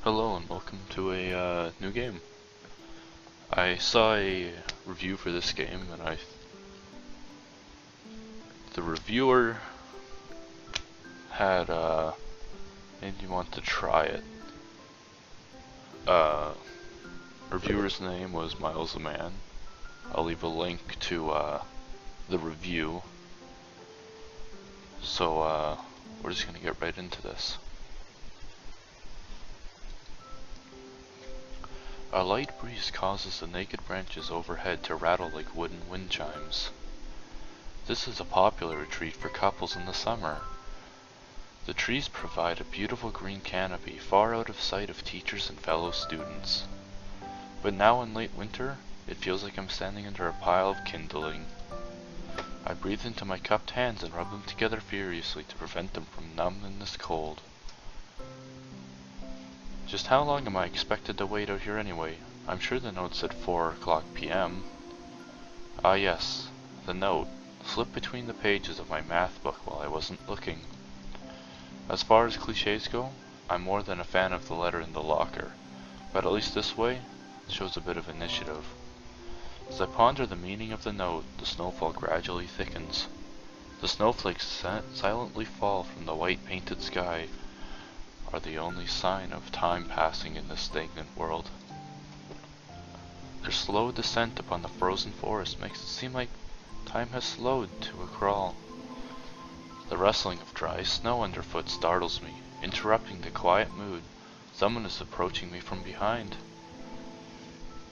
Hello and welcome to a new game. I saw a review for this game and the reviewer had made me want to try it. Reviewer's name was Miles the Man. I'll leave a link to the review. So we're just gonna get right into this. A light breeze causes the naked branches overhead to rattle like wooden wind chimes. This is a popular retreat for couples in the summer. The trees provide a beautiful green canopy far out of sight of teachers and fellow students. But now in late winter, it feels like I'm standing under a pile of kindling. I breathe into my cupped hands and rub them together furiously to prevent them from numbing this cold. Just how long am I expected to wait out here anyway? I'm sure the note said 4 o'clock p.m. Ah yes, the note, slipped between the pages of my math book while I wasn't looking. As far as cliches go, I'm more than a fan of the letter in the locker, but at least this way, it shows a bit of initiative. As I ponder the meaning of the note, the snowfall gradually thickens. The snowflakes silently fall from the white painted sky, are the only sign of time passing in this stagnant world. Their slow descent upon the frozen forest makes it seem like time has slowed to a crawl. The rustling of dry snow underfoot startles me, interrupting the quiet mood. Someone is approaching me from behind.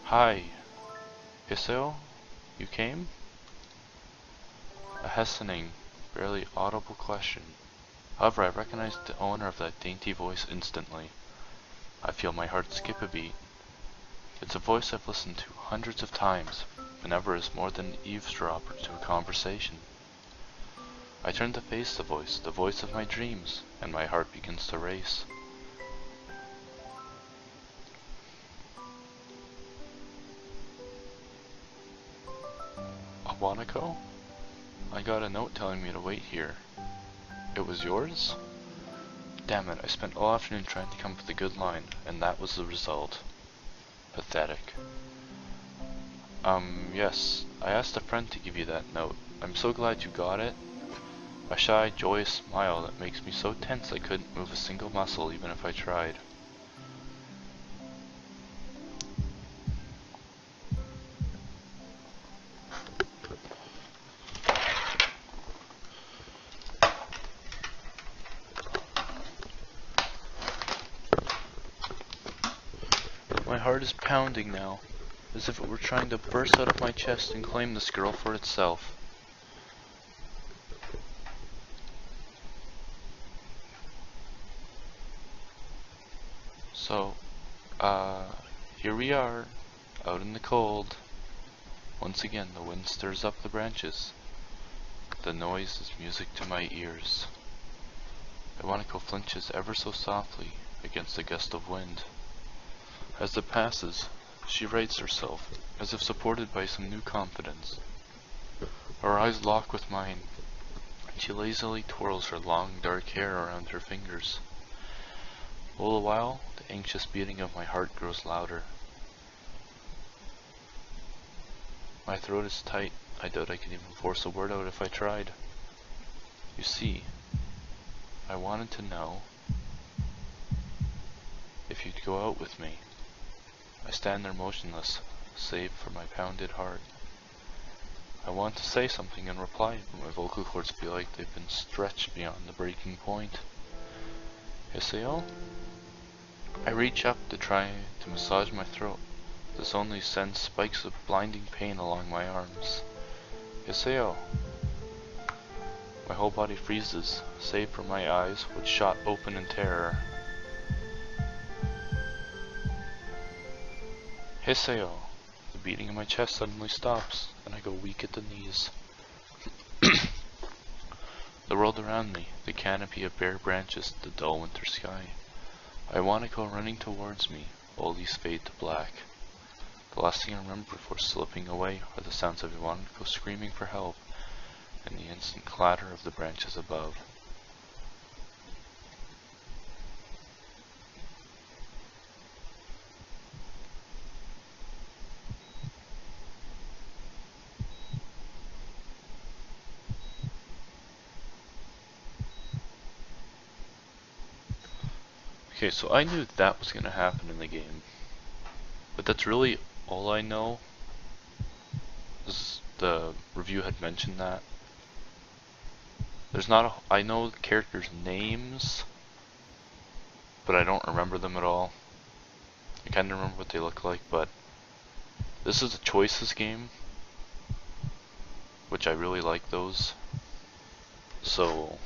Hi, Hiseo? You came? A hastening, barely audible question. However, I recognize the owner of that dainty voice instantly. I feel my heart skip a beat. It's a voice I've listened to hundreds of times, but never as more than an eavesdropper to a conversation. I turn to face the voice of my dreams, and my heart begins to race. Awanako? I got a note telling me to wait here. It was yours? Damn it, I spent all afternoon trying to come up with a good line, and that was the result. Pathetic. Yes, I asked a friend to give you that note. I'm so glad you got it. A shy, joyous smile that makes me so tense I couldn't move a single muscle even if I tried. My heart is pounding now, as if it were trying to burst out of my chest and claim this girl for itself. So, here we are, out in the cold. Once again, the wind stirs up the branches. The noise is music to my ears. Iwanako flinches ever so softly against a gust of wind. As it passes, she rights herself, as if supported by some new confidence. Her eyes lock with mine, and she lazily twirls her long dark hair around her fingers. All the while, the anxious beating of my heart grows louder. My throat is tight. I doubt I could even force a word out if I tried. You see, I wanted to know if you'd go out with me. I stand there motionless, save for my pounded heart. I want to say something in reply, but my vocal cords feel like they've been stretched beyond the breaking point. Hiseo? I reach up to try to massage my throat. This only sends spikes of blinding pain along my arms. Hiseo. My whole body freezes, save for my eyes, which shot open in terror. Hiseo. The beating in my chest suddenly stops, and I go weak at the knees. The world around me, the canopy of bare branches, the dull winter sky. Iwanako running towards me, all these fade to black. The last thing I remember before slipping away are the sounds of Iwanako screaming for help, and the instant clatter of the branches above. Okay, so I knew that was going to happen in the game, but that's really all I know. The review had mentioned that. There's not a, I know the characters' names, but I don't remember them at all. I kind of remember what they look like, but this is a choices game, which I really like those. So,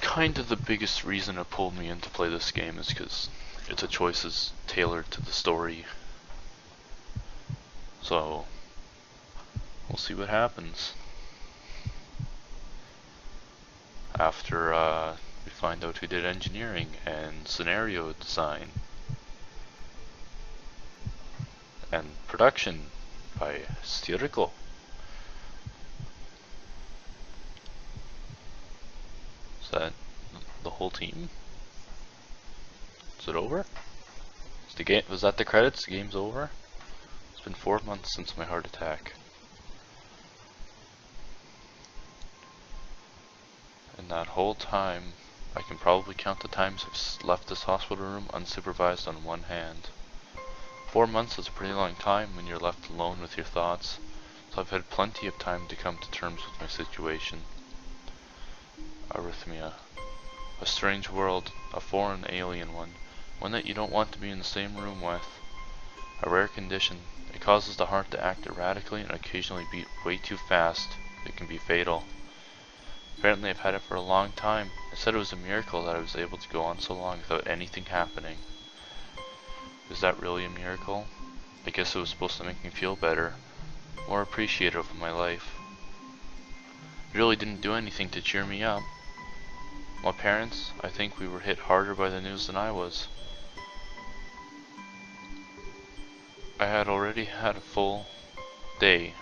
kind of the biggest reason it pulled me in to play this game is because it's a choices tailored to the story. So, we'll see what happens after we find out who did engineering and scenario design and production by Stirico. Is that the whole team? Is it over? Is the game, was that the credits? The game's over? It's been 4 months since my heart attack. And that whole time, I can probably count the times I've left this hospital room unsupervised on one hand. 4 months is a pretty long time when you're left alone with your thoughts, so I've had plenty of time to come to terms with my situation. Arrhythmia. A strange world, a foreign alien one that you don't want to be in the same room with. A rare condition. It causes the heart to act erratically and occasionally beat way too fast. It can be fatal. Apparently I've had it for a long time. I said it was a miracle that I was able to go on so long without anything happening. Is that really a miracle? I guess it was supposed to make me feel better, more appreciative of my life. It really didn't do anything to cheer me up. My parents, I think we were hit harder by the news than I was. I had already had a full day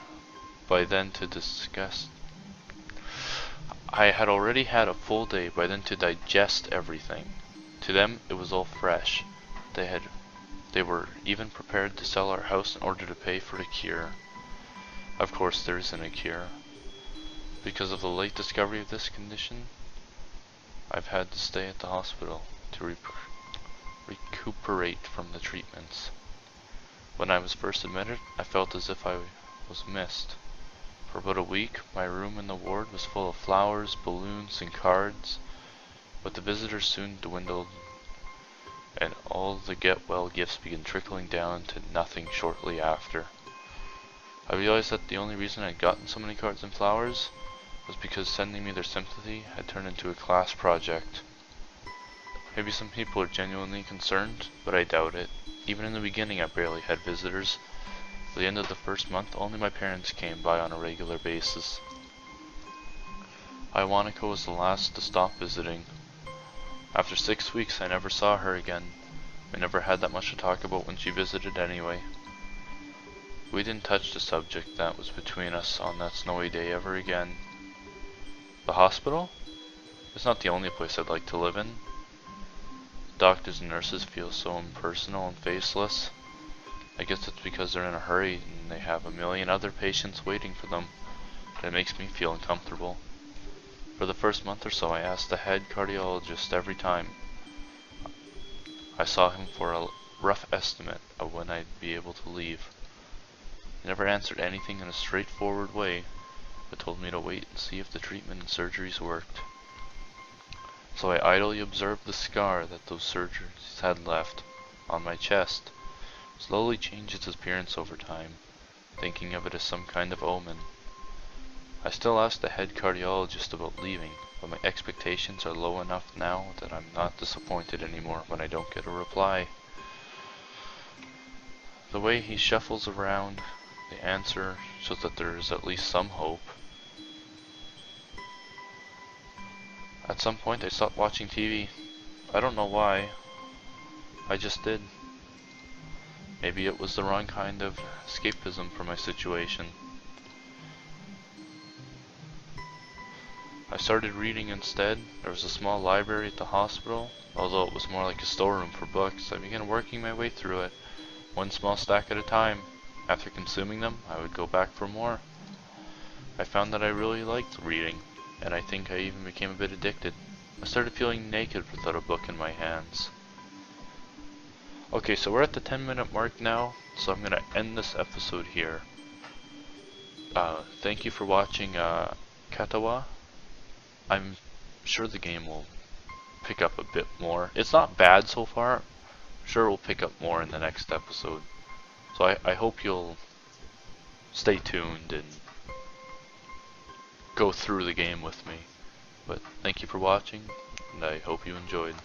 by then to discuss. I had already had a full day by then to digest everything. To them, it was all fresh. They were even prepared to sell our house in order to pay for the cure. Of course, there isn't a cure. Because of the late discovery of this condition, I've had to stay at the hospital to recuperate from the treatments. When I was first admitted, I felt as if I was missed. For about a week, my room in the ward was full of flowers, balloons, and cards, but the visitors soon dwindled, and all the get-well gifts began trickling down to nothing shortly after. I realized that the only reason I'd gotten so many cards and flowers was because sending me their sympathy had turned into a class project. Maybe some people are genuinely concerned, but I doubt it. Even in the beginning, I barely had visitors. At the end of the first month, only my parents came by on a regular basis. Iwanako was the last to stop visiting. After 6 weeks, I never saw her again. We never had that much to talk about when she visited anyway. We didn't touch the subject that was between us on that snowy day ever again. The hospital? It's not the only place I'd like to live in. Doctors and nurses feel so impersonal and faceless. I guess it's because they're in a hurry and they have a million other patients waiting for them. That makes me feel uncomfortable. For the first month or so, I asked the head cardiologist every time I saw him for a rough estimate of when I'd be able to leave. He never answered anything in a straightforward way, but told me to wait and see if the treatment and surgeries worked. So I idly observed the scar that those surgeries had left on my chest slowly change its appearance over time, thinking of it as some kind of omen. I still ask the head cardiologist about leaving, but my expectations are low enough now that I'm not disappointed anymore when I don't get a reply. The way he shuffles around the answer shows that there is at least some hope. At some point I stopped watching TV. I don't know why. I just did. Maybe it was the wrong kind of escapism for my situation. I started reading instead. There was a small library at the hospital. Although it was more like a storeroom for books, I began working my way through it, one small stack at a time. After consuming them, I would go back for more. I found that I really liked reading, and I think I even became a bit addicted. I started feeling naked without a book in my hands. Okay, so we're at the 10-minute mark now, so I'm gonna end this episode here. Thank you for watching Katawa. I'm sure the game will pick up a bit more. It's not bad so far. I'm sure we'll pick up more in the next episode. So I hope you'll stay tuned and go through the game with me. But thank you for watching, and I hope you enjoyed.